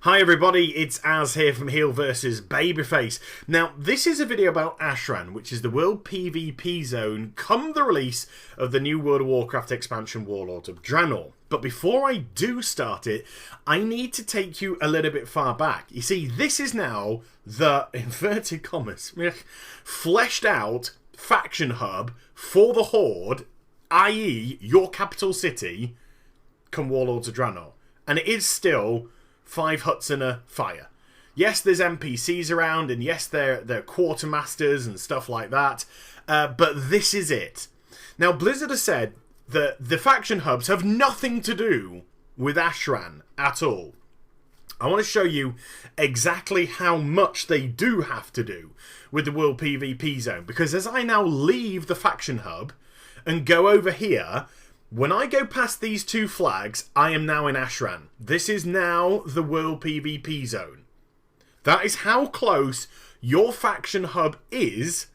Hi everybody, it's Az here from Heel vs Babyface. Now, this is a video about Ashran, which is the world PvP zone come the release of the new World of Warcraft expansion Warlords of Draenor. But before I do start it, I need to take you a little bit far back. You see, this is now the, inverted commas, fleshed out faction hub for the Horde, i.e. your capital city, come Warlords of Draenor. And it is still 5 huts and a fire. Yes, there's NPCs around, and yes, they're quartermasters and stuff like that, but this is it. Now, Blizzard has said that the faction hubs have nothing to do with Ashran at all. I want to show you exactly how much they do have to do with the World PvP Zone, because as I now leave the faction hub and go over here, when I go past these two flags, I am now in Ashran. This is now the World PvP Zone. That is how close your faction hub is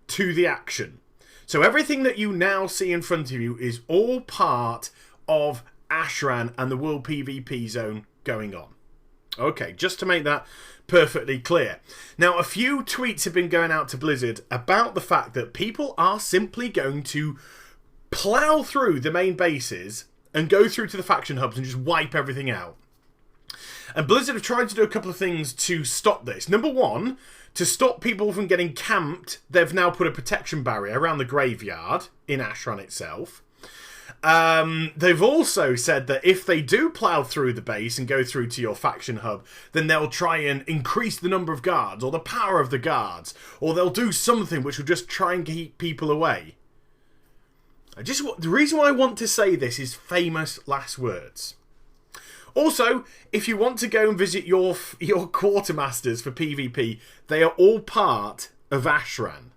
to the action. So everything that you now see in front of you is all part of Ashran and the World PvP Zone going on. Okay, just to make that perfectly clear. Now, a few tweets have been going out to Blizzard about the fact that people are simply going to plow through the main bases and go through to the faction hubs and just wipe everything out. And Blizzard have tried to do a couple of things to stop this. Number one, to stop people from getting camped, they've now put a protection barrier around the graveyard in Ashran itself. They've also said that if they do plow through the base and go through to your faction hub, then they'll try and increase the number of guards or the power of the guards, or they'll do something which will just try and keep people away. The reason why I want to say this is famous last words. Also, if you want to go and visit your quartermasters for PvP, they are all part of Ashran.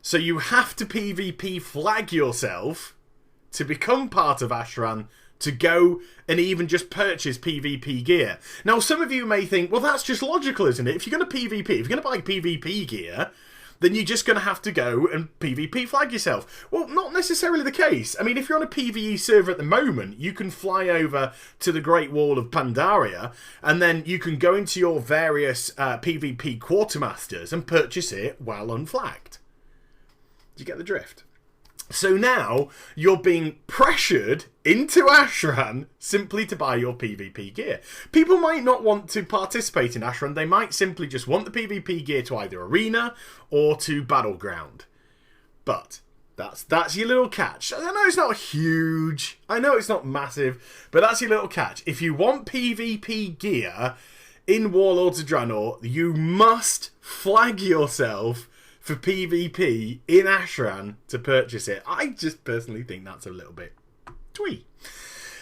So you have to PvP flag yourself to become part of Ashran to go and even just purchase PvP gear. Now, some of you may think, well, that's just logical, isn't it? If you're going to PvP, if you're going to buy PvP gear, then you're just going to have to go and PvP flag yourself. Well, not necessarily the case. I mean, if you're on a PvE server at the moment, you can fly over to the Great Wall of Pandaria, and then you can go into your various PvP quartermasters and purchase it while unflagged. Do you get the drift? So now you're being pressured into Ashran simply to buy your PvP gear. People might not want to participate in Ashran. They might simply just want the PvP gear to either Arena or to Battleground. But that's your little catch. I know it's not huge. I know it's not massive. But that's your little catch. If you want PvP gear in Warlords of Draenor, you must flag yourself for PvP in Ashran to purchase it. I just personally think that's a little bit twee.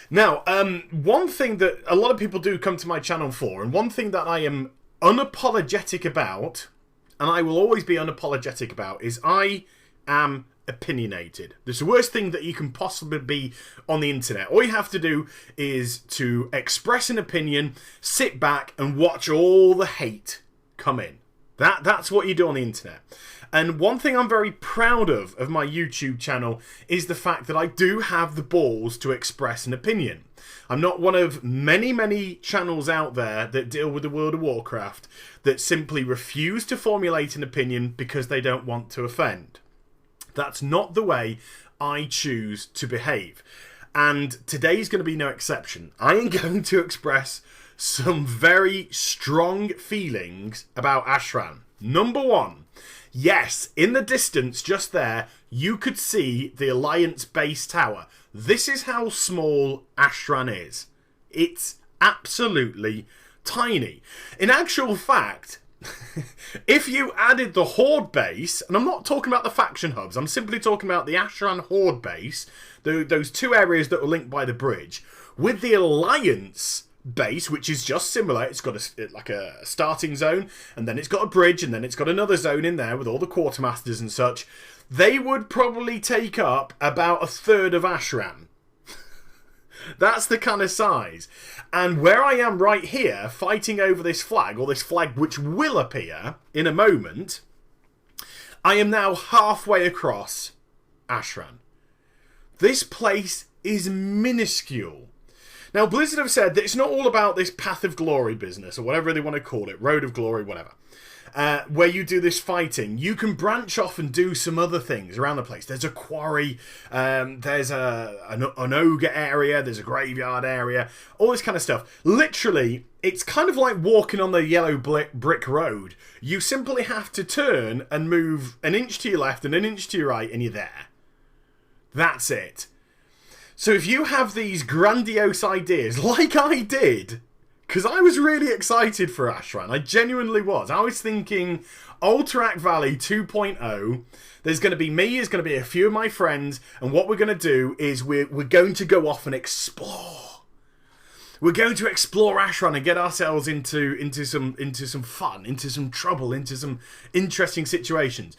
Now, one thing that a lot of people do come to my channel for, and one thing that I am unapologetic about, and I will always be unapologetic about, is I am opinionated. It's the worst thing that you can possibly be on the internet. All you have to do is to express an opinion, sit back and watch all the hate come in. That's what you do on the internet. And one thing I'm very proud of my YouTube channel is the fact that I do have the balls to express an opinion. I'm not one of many channels out there that deal with the World of Warcraft that simply refuse to formulate an opinion because they don't want to offend. That's not the way I choose to behave. And today's going to be no exception. I am going to express some very strong feelings about Ashran. Number one, yes, in the distance just there, you could see the Alliance base tower. This is how small Ashran is. It's absolutely tiny. In actual fact, if you added the Horde base, and I'm not talking about the faction hubs, I'm simply talking about the Ashran Horde base, those two areas that were linked by the bridge, with the Alliance base, which is just similar. It's got like a starting zone, and then it's got a bridge, and then it's got another zone in there with all the quartermasters and such. They would probably take up about a third of Ashran. That's the kind of size. And where I am right here, fighting over this flag, or this flag which will appear in a moment, I am now halfway across Ashran. This place is minuscule. Now, Blizzard have said that it's not all about this Path of Glory business, or whatever they want to call it, Road of Glory, whatever, where you do this fighting. You can branch off and do some other things around the place. There's a quarry, there's an ogre area, there's a graveyard area, all this kind of stuff. Literally, it's kind of like walking on the yellow brick road. You simply have to turn and move an inch to your left and an inch to your right, and you're there. That's it. So if you have these grandiose ideas, like I did, because I was really excited for Ashran, I genuinely was. I was thinking Alterac Valley 2.0, there's going to be me, there's going to be a few of my friends, and what we're going to do is we're going to go off and explore. We're going to explore Ashran and get ourselves into some fun, into some trouble, into some interesting situations.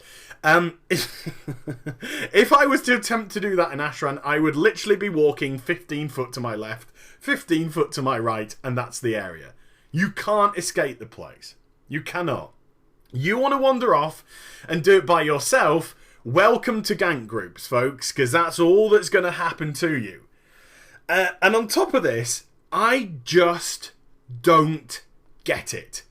If I was to attempt to do that in Ashran, I would literally be walking 15 foot to my left, 15 foot to my right, and that's the area. You can't escape the place. You cannot. You want to wander off and do it by yourself, welcome to gank groups, folks, because that's all that's going to happen to you. And on top of this, I just don't get it.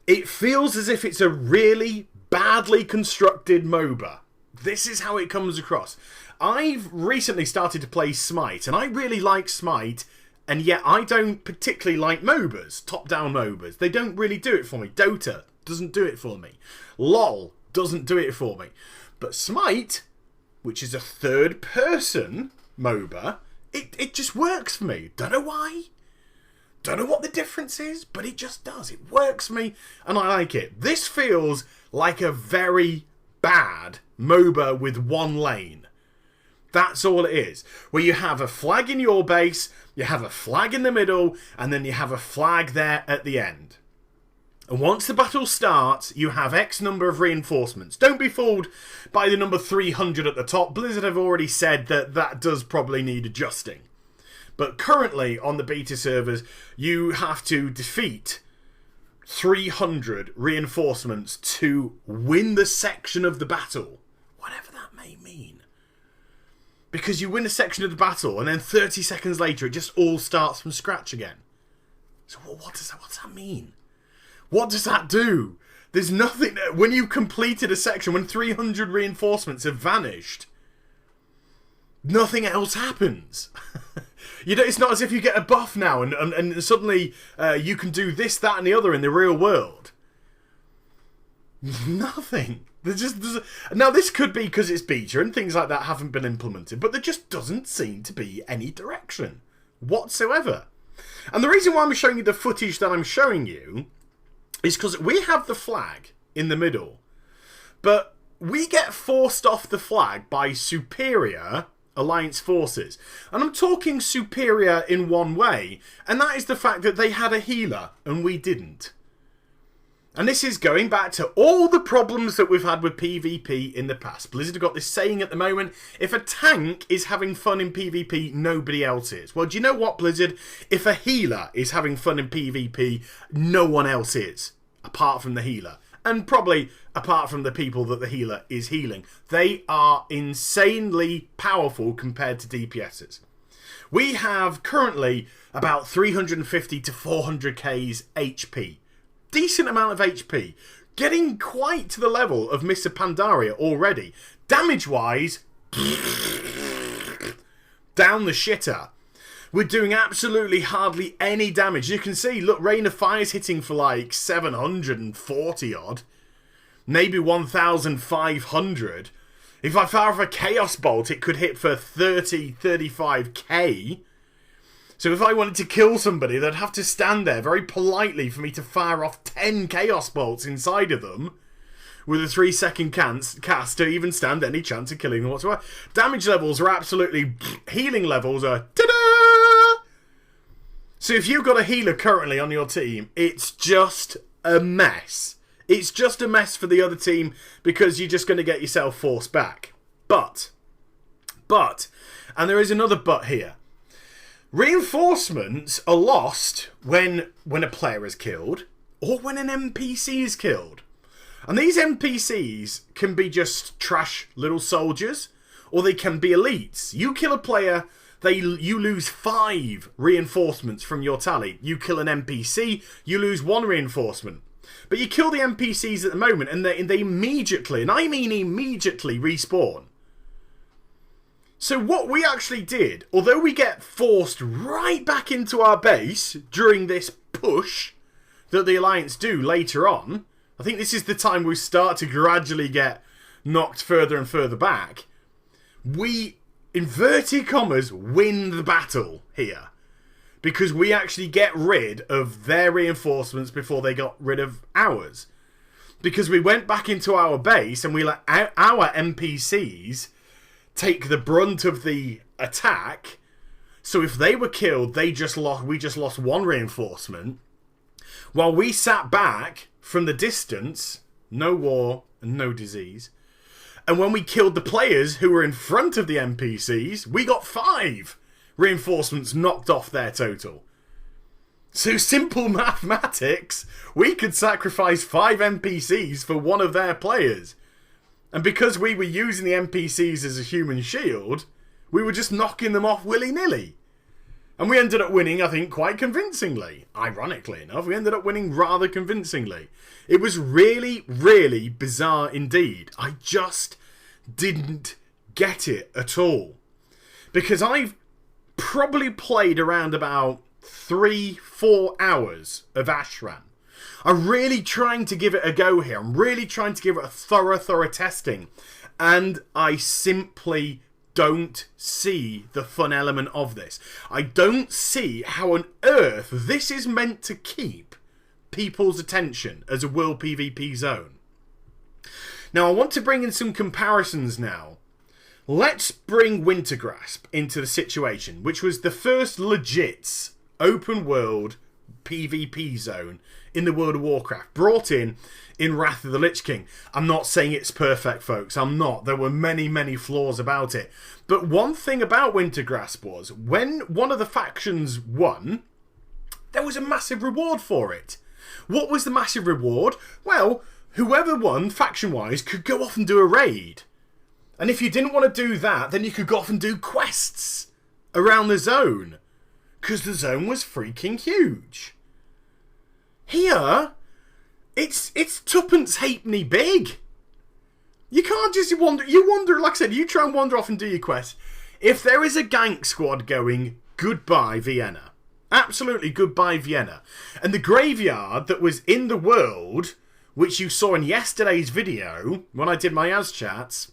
It feels as if it's a really badly constructed MOBA. This is how it comes across. I've recently started to play Smite, and I really like Smite, and yet I don't particularly like MOBAs, top-down MOBAs. They don't really do it for me. Dota doesn't do it for me. LOL doesn't do it for me. But Smite, which is a third-person MOBA, it just works for me. Don't know why. Don't know what the difference is, but it just does. It works for me, and I like it. This feels like a very bad MOBA with one lane. That's all it is. Where you have a flag in your base, you have a flag in the middle, and then you have a flag there at the end. And once the battle starts, you have X number of reinforcements. Don't be fooled by the number 300 at the top. Blizzard have already said that that does probably need adjusting. But currently, on the beta servers, you have to defeat 300 reinforcements to win the section of the battle. Whatever that may mean. Because you win a section of the battle, and then 30 seconds later, it just all starts from scratch again. So what's that mean? What does that do? There's nothing... When you've completed a section, when 300 reinforcements have vanished, nothing else happens. You know, it's not as if you get a buff now and suddenly you can do this, that, and the other in the real world. Nothing. Now, this could be because it's beta and things like that haven't been implemented, but there just doesn't seem to be any direction whatsoever. And the reason why I'm showing you the footage that I'm showing you is because we have the flag in the middle, but we get forced off the flag by superior Alliance forces. And I'm talking superior in one way, and that is the fact that they had a healer and we didn't. And this is going back to all the problems that we've had with PvP in the past. Blizzard have got this saying at the moment, if a tank is having fun in PvP, nobody else is. Well, do you know what, Blizzard? If a healer is having fun in PvP, no one else is, apart from the healer. And probably apart from the people that the healer is healing. They are insanely powerful compared to DPSs. We have currently about 350 to 400k's HP. Decent amount of HP. Getting quite to the level of Mr. Pandaria already. Damage-wise, down the shitter. We're doing absolutely hardly any damage. You can see, look, Rain of Fire's hitting for like 740 odd. Maybe 1,500. If I fire off a Chaos Bolt, it could hit for 30, 35k. So if I wanted to kill somebody, they'd have to stand there very politely for me to fire off 10 Chaos Bolts inside of them with a 3-second cast to even stand any chance of killing them whatsoever. Damage levels are absolutely... Healing levels are... Ta-da! So if you've got a healer currently on your team, it's just a mess. It's just a mess for the other team because you're just going to get yourself forced back. But, and there is another but here. Reinforcements are lost when a player is killed or when an NPC is killed. And these NPCs can be just trash little soldiers or they can be elites. You kill a player, You lose 5 reinforcements from your tally. You kill an NPC, you lose 1 reinforcement. But you kill the NPCs at the moment, and they immediately, and I mean immediately, respawn. So what we actually did, although we get forced right back into our base during this push that the Alliance do later on, I think this is the time we start to gradually get knocked further and further back. We, inverted commas, win the battle here. Because we actually get rid of their reinforcements before they got rid of ours. Because we went back into our base and we let our NPCs take the brunt of the attack. So if they were killed, we just lost 1 reinforcement. While we sat back from the distance, no war and no disease. And when we killed the players who were in front of the NPCs, we got 5 reinforcements knocked off their total. So simple mathematics, we could sacrifice 5 NPCs for 1 of their players. And because we were using the NPCs as a human shield, we were just knocking them off willy-nilly. And we ended up winning, I think, quite convincingly. Ironically enough, we ended up winning rather convincingly. It was really, really bizarre indeed. I just didn't get it at all. Because I've probably played around about 3-4 hours of Ashran. I'm really trying to give it a go here. I'm really trying to give it a thorough testing. And I simply don't see the fun element of this. I don't see how on earth this is meant to keep people's attention as a world PvP zone. Now, I want to bring in some comparisons now. Let's bring Wintergrasp into the situation, which was the first legit open world PvP zone in the World of Warcraft, brought in Wrath of the Lich King. I'm not saying it's perfect, folks. I'm not. There were many flaws about it. But one thing about Wintergrasp was, when one of the factions won, there was a massive reward for it. What was the massive reward? Well, whoever won, faction-wise, could go off and do a raid. And if you didn't want to do that, then you could go off and do quests around the zone. Because the zone was freaking huge. Here, it's tuppence halfpenny big. You can't just wander. You wander, like I said, you try and wander off and do your quest. If there is a gank squad going, goodbye Vienna. Absolutely goodbye Vienna. And the graveyard that was in the world, which you saw in yesterday's video, when I did my Az chats,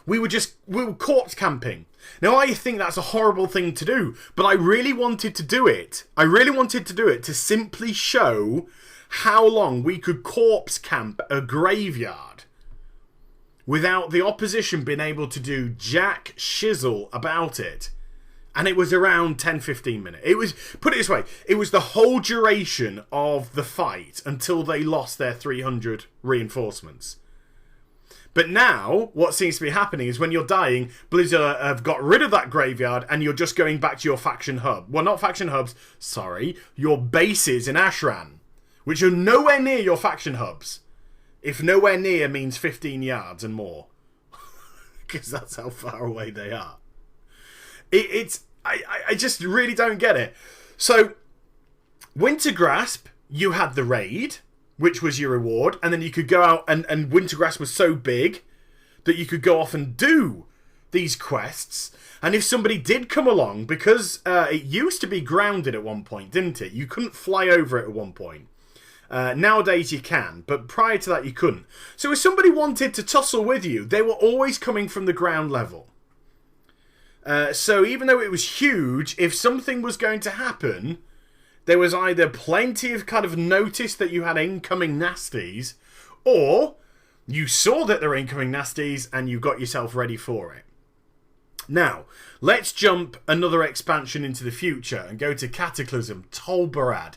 we were corpse camping. Now, I think that's a horrible thing to do, but I really wanted to do it. I really wanted to do it to simply show how long we could corpse camp a graveyard without the opposition being able to do jack shizzle about it. And it was around 10-15 minutes. It was, put it this way, it was the whole duration of the fight until they lost their 300 reinforcements. But now, what seems to be happening is when you're dying, Blizzard have got rid of that graveyard and you're just going back to your faction hub. Well, not faction hubs, sorry. Your bases in Ashran, which are nowhere near your faction hubs. If nowhere near means 15 yards and more. Because that's how far away they are. I just really don't get it. So, Wintergrasp, you had the raid, which was your reward, and then you could go out, and Wintergrasp was so big that you could go off and do these quests. And if somebody did come along, because it used to be grounded at one point, didn't it? You couldn't fly over it at one point. Nowadays you can, but prior to that you couldn't. So if somebody wanted to tussle with you, they were always coming from the ground level. So even though it was huge, if something was going to happen, there was either plenty of kind of notice that you had incoming nasties, or you saw that there were incoming nasties and you got yourself ready for it. Now, let's jump another expansion into the future and go to Cataclysm, Tol Barad.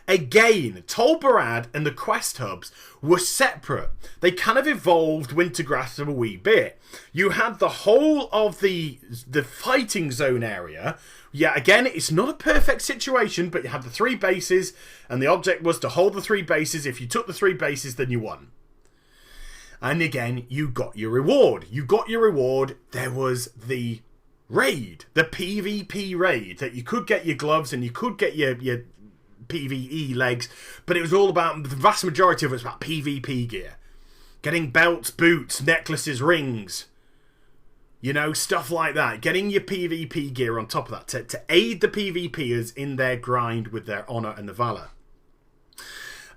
Again, Tol Barad and the quest hubs were separate. They kind of evolved Wintergrasp a wee bit. You had the whole of the fighting zone area. Yeah, again, it's not a perfect situation, but you had the 3 bases, and the object was to hold the 3 bases. If you took the 3 bases, then you won. And again, you got your reward. You got your reward. There was the raid, the PvP raid, that you could get your gloves and you could get your PvE legs, but it was all about, the vast majority of it was about PvP gear. Getting belts, boots, necklaces, rings, you know, stuff like that. Getting your PvP gear on top of that to aid the PvPers in their grind with their honour and the valour.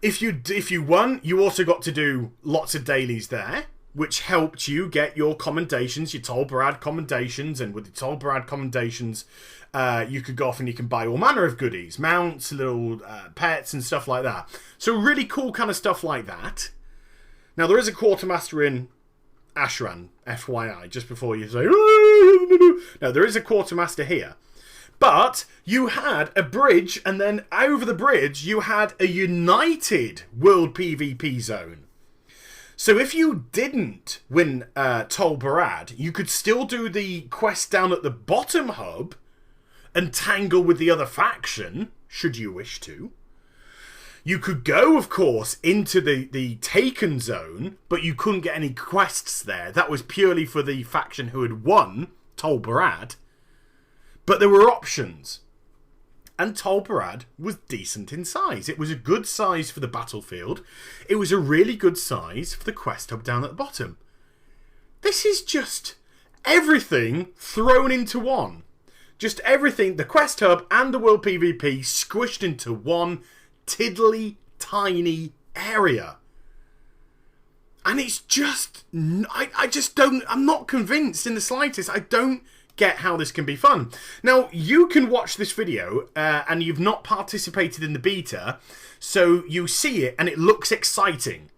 If you won, you also got to do lots of dailies there, which helped you get your commendations, your Tol Barad commendations, and with the Tol Barad commendations, you could go off and you can buy all manner of goodies, mounts, little pets and stuff like that. So really cool kind of stuff like that. Now there is a quartermaster in Ashran, FYI, just before you say, no, there is a quartermaster here. But you had a bridge, and then over the bridge you had a united world PvP zone. So if you didn't win Tol Barad, you could still do the quest down at the bottom hub and tangle with the other faction, should you wish to. You could go, of course, into the Taken Zone, but you couldn't get any quests there. That was purely for the faction who had won Tol Barad. But there were options. And Tol Barad was decent in size. It was a good size for the battlefield. It was a really good size for the quest hub down at the bottom. This is just everything thrown into one. Just everything, the quest hub and the world PvP squished into one tiddly tiny area. And it's just, I just don't, I'm not convinced in the slightest. I don't get how this can be fun. Now, you can watch this video and you've not participated in the beta, so you see it and it looks exciting.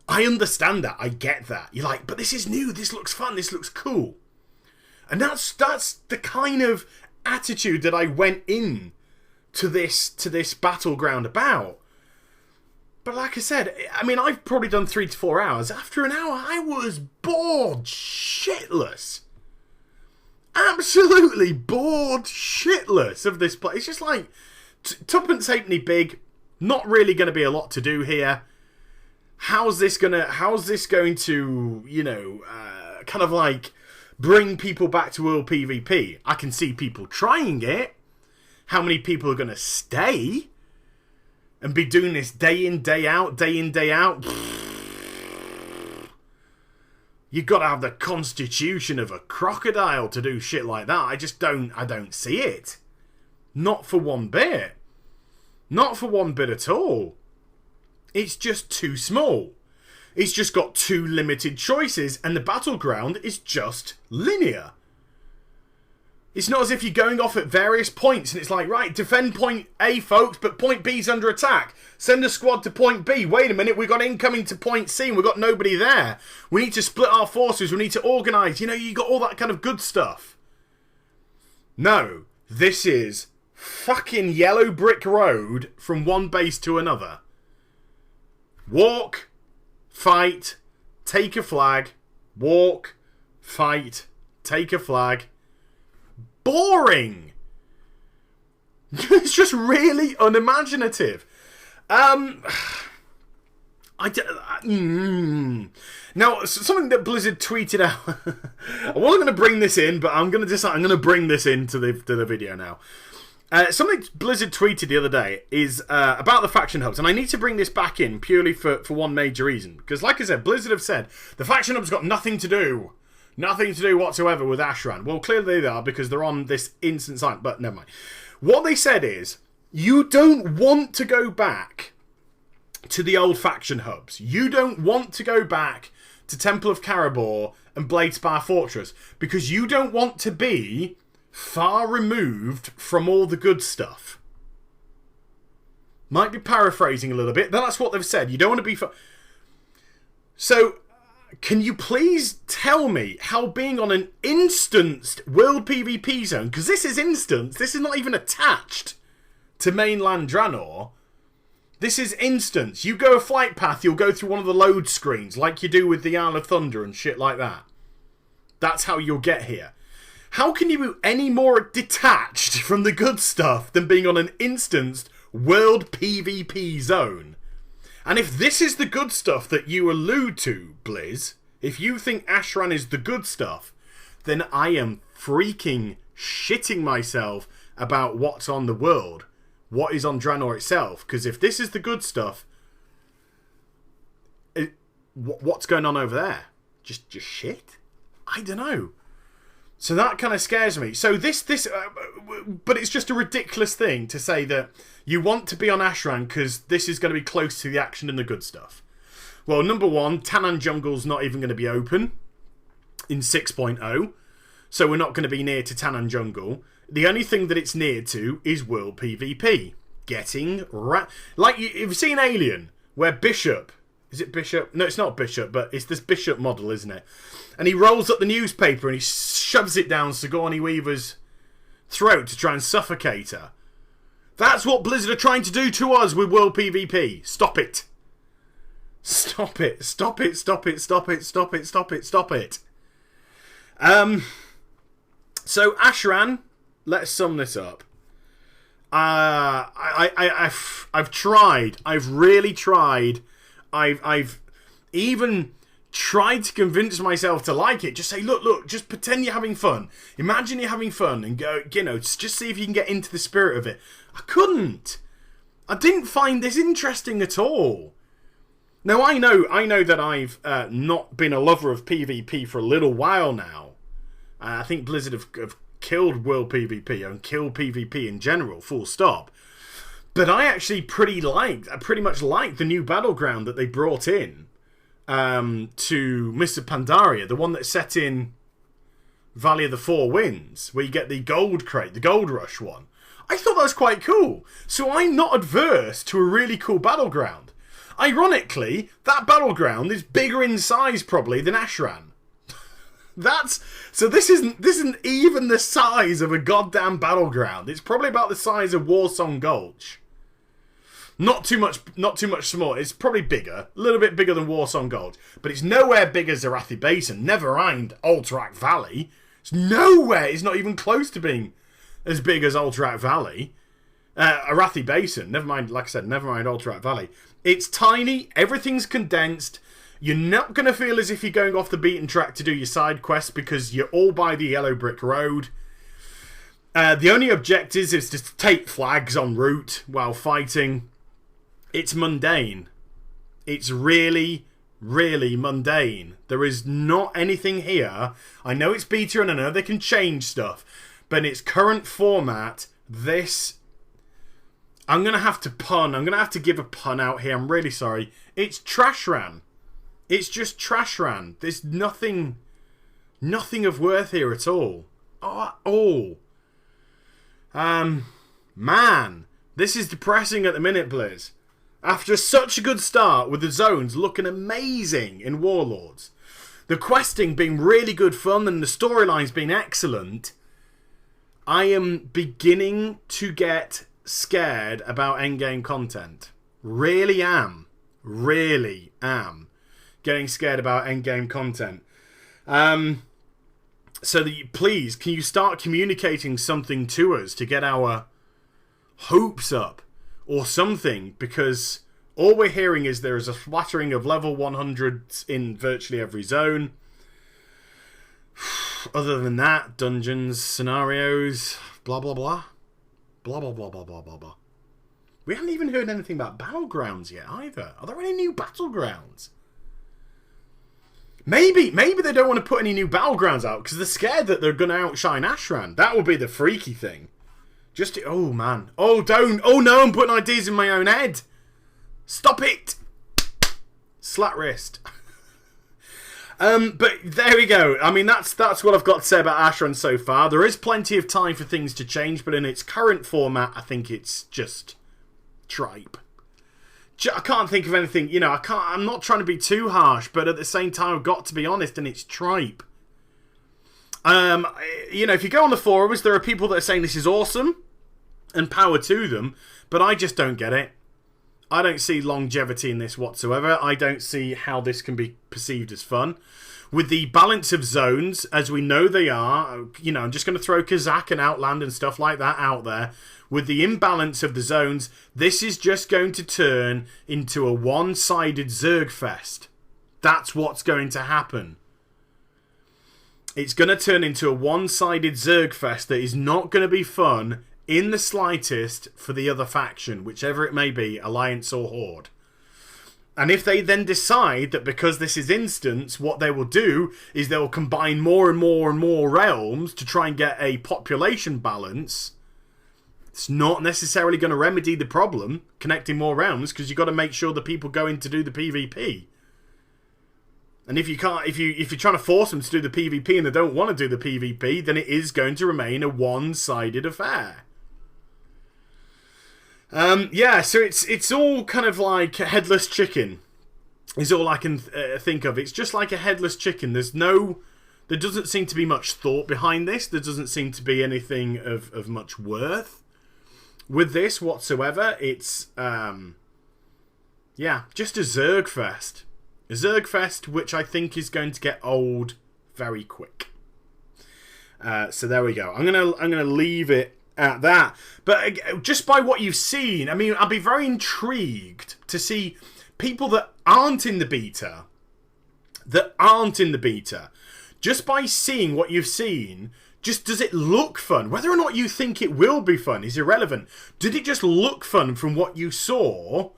I understand that. I get that. You're like, but this is new. This looks fun. This looks cool. And that's the kind of attitude that I went in to this battleground about. But like I said, I mean, I've probably done 3 to 4 hours. After an hour, I was bored shitless. Absolutely bored shitless of this place. It's just like, tuppence halfpenny big, not really going to be a lot to do here. How's this going to, you know, kind of like bring people back to world PvP? I can see people trying it. How many people are going to stay and be doing this day in, day out, day in, day out? You've got to have the constitution of a crocodile to do shit like that. I don't see it. Not for one bit. Not for one bit at all. It's just too small. It's just got too limited choices, and the battleground is just linear. It's not as if you're going off at various points and it's like, right, defend point A, folks, but point B's under attack. Send a squad to point B. Wait a minute, we've got incoming to point C and we've got nobody there. We need to split our forces. We need to organise. You know, you got all that kind of good stuff. No, this is fucking yellow brick road from one base to another. Walk, fight, take a flag. Walk, fight, take a flag. Boring. It's just really unimaginative. Now, something that Blizzard tweeted out. I wasn't going to bring this in, but I'm going to bring this into the video now. Something Blizzard tweeted the other day is about the faction hubs, and I need to bring this back in purely for one major reason. Because, like I said, Blizzard have said the faction hubs got nothing to do. Nothing to do whatsoever with Ashran. Well, clearly they are, because they're on this instant site, but never mind. What they said is, you don't want to go back to the old faction hubs. You don't want to go back to Temple of Karabor and Bladespar Fortress, because you don't want to be far removed from all the good stuff. Might be paraphrasing a little bit, but that's what they've said. You don't want to be far... So... can you please tell me how being on an instanced world PvP zone, because this is instanced, this is not even attached to mainland Draenor, this is instanced. You go a flight path, you'll go through one of the load screens, like you do with the Isle of Thunder and shit like that. That's how you'll get here. How can you be any more detached from the good stuff than being on an instanced world PvP zone? And if this is the good stuff that you allude to, Blizz, if you think Ashran is the good stuff, then I am freaking shitting myself about what's on the world, what is on Draenor itself. Because if this is the good stuff, what's going on over there? Just shit? I don't know. So that kind of scares me. So but it's just a ridiculous thing to say that you want to be on Ashran because this is going to be close to the action and the good stuff. Well, number one, Tanaan Jungle's not even going to be open in 6.0. So we're not going to be near to Tanaan Jungle. The only thing that it's near to is World PvP. Like, you've seen Alien, where Bishop... Is it Bishop? No, it's not Bishop, but it's this Bishop model, isn't it? And he rolls up the newspaper and he shoves it down Sigourney Weaver's throat to try and suffocate her. That's what Blizzard are trying to do to us with World PvP. Stop it. Stop it. Stop it. Stop it. Stop it. Stop it. Stop it. Stop it. So, Ashran, let's sum this up. I've tried. I've really tried. I've even tried to convince myself to like it. Just say, look, just pretend you're having fun. Imagine you're having fun and go, just see if you can get into the spirit of it. I couldn't. I didn't find this interesting at all. Now, I know that I've not been a lover of PvP for a little while now. I think Blizzard have killed World PvP and killed PvP in general, full stop. But I actually pretty much like the new battleground that they brought in to Mr. Pandaria, the one that's set in Valley of the Four Winds, where you get the gold crate, the gold rush one. I thought that was quite cool. So I'm not adverse to a really cool battleground. Ironically, that battleground is bigger in size probably than Ashran. So this isn't even the size of a goddamn battleground. It's probably about the size of Warsong Gulch. Not too much small. It's probably bigger, a little bit bigger than Warsong Gulch, but it's nowhere big as Arathi Basin. Never mind Alterac Valley. It's nowhere. It's not even close to being as big as Alterac Valley. Arathi Basin. Never mind. Like I said, never mind Alterac Valley. It's tiny. Everything's condensed. You're not going to feel as if you're going off the beaten track to do your side quests because you're all by the yellow brick road. The only objectives is to take flags en route while fighting. It's mundane. It's really, really mundane. There is not anything here. I know it's beta and I know they can change stuff. But in its current format, this... I'm going to have to pun. I'm going to have to give a pun out here. I'm really sorry. It's Trashran. It's just Trashran. There's nothing of worth here at all. Man, this is depressing at the minute, Blizz. After such a good start with the zones looking amazing in Warlords, the questing being really good fun and the storylines being excellent, I am beginning to get scared about endgame content. Really am. Really am. Getting scared about endgame content. So that please, can you start communicating something to us to get our hopes up or something? Because all we're hearing is there is a flattering of level 100s in virtually every zone. Other than that, dungeons, scenarios, blah blah blah. Blah blah blah blah blah blah blah. We haven't even heard anything about battlegrounds yet either. Are there any new battlegrounds? Maybe they don't want to put any new battlegrounds out because they're scared that they're going to outshine Ashran. That would be the freaky thing. Oh man. Oh don't. Oh no, I'm putting ideas in my own head. Stop it. Slap wrist. But there we go. I mean, that's what I've got to say about Ashran so far. There is plenty of time for things to change, but in its current format, I think it's just tripe. I can't think of anything, I'm not trying to be too harsh, but at the same time, I've got to be honest, and it's tripe. If you go on the forums, there are people that are saying this is awesome, and power to them, but I just don't get it. I don't see longevity in this whatsoever. I don't see how this can be perceived as fun. With the balance of zones, as we know they are, I'm just going to throw Kazakh and Outland and stuff like that out there. With the imbalance of the zones, this is just going to turn into a one-sided Zerg fest. That's what's going to happen. it's going to turn into a one-sided Zerg fest that is not going to be fun in the slightest for the other faction, whichever it may be, Alliance or Horde. And if they then decide that because this is instance, what they will do is they will combine more and more and more realms to try and get a population balance, it's not necessarily going to remedy the problem, connecting more realms, because you've got to make sure the people go in to do the PvP. And if you can't, if you're trying to force them to do the PvP and they don't want to do the PvP, then it is going to remain a one-sided affair. Yeah, so it's all kind of like a headless chicken, is all I can think of. It's just like a headless chicken. There doesn't seem to be much thought behind this. There doesn't seem to be anything of much worth with this whatsoever. It's, yeah, just a Zerg fest. A Zerg fest, which I think is going to get old very quick. So there we go. I'm gonna leave it at that. But just by what you've seen, I mean, I'll be very intrigued to see people that aren't in the beta. Just by seeing what you've seen, just does it look fun? Whether or not you think it will be fun is irrelevant. Did it just look fun from what you saw?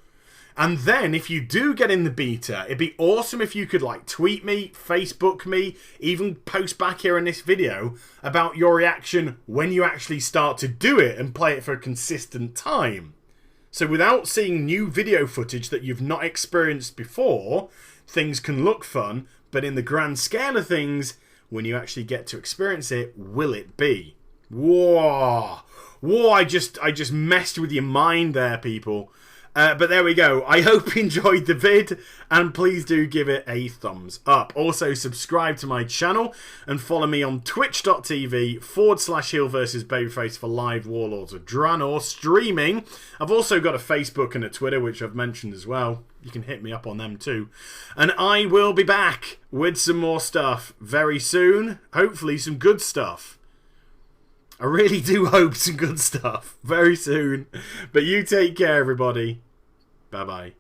And then, if you do get in the beta, it'd be awesome if you could, like, tweet me, Facebook me, even post back here in this video about your reaction when you actually start to do it and play it for a consistent time. So without seeing new video footage that you've not experienced before, things can look fun, but in the grand scale of things, when you actually get to experience it, will it be? Whoa! Whoa, I just messed with your mind there, people. But there we go. I hope you enjoyed the vid, and please do give it a thumbs up. Also, subscribe to my channel and follow me on twitch.tv/Heal vs Babyface for live Warlords of Draenor streaming. I've also got a Facebook and a Twitter, which I've mentioned as well. You can hit me up on them too. And I will be back with some more stuff very soon. Hopefully some good stuff. I really do hope some good stuff very soon. But you take care, everybody. Bye-bye.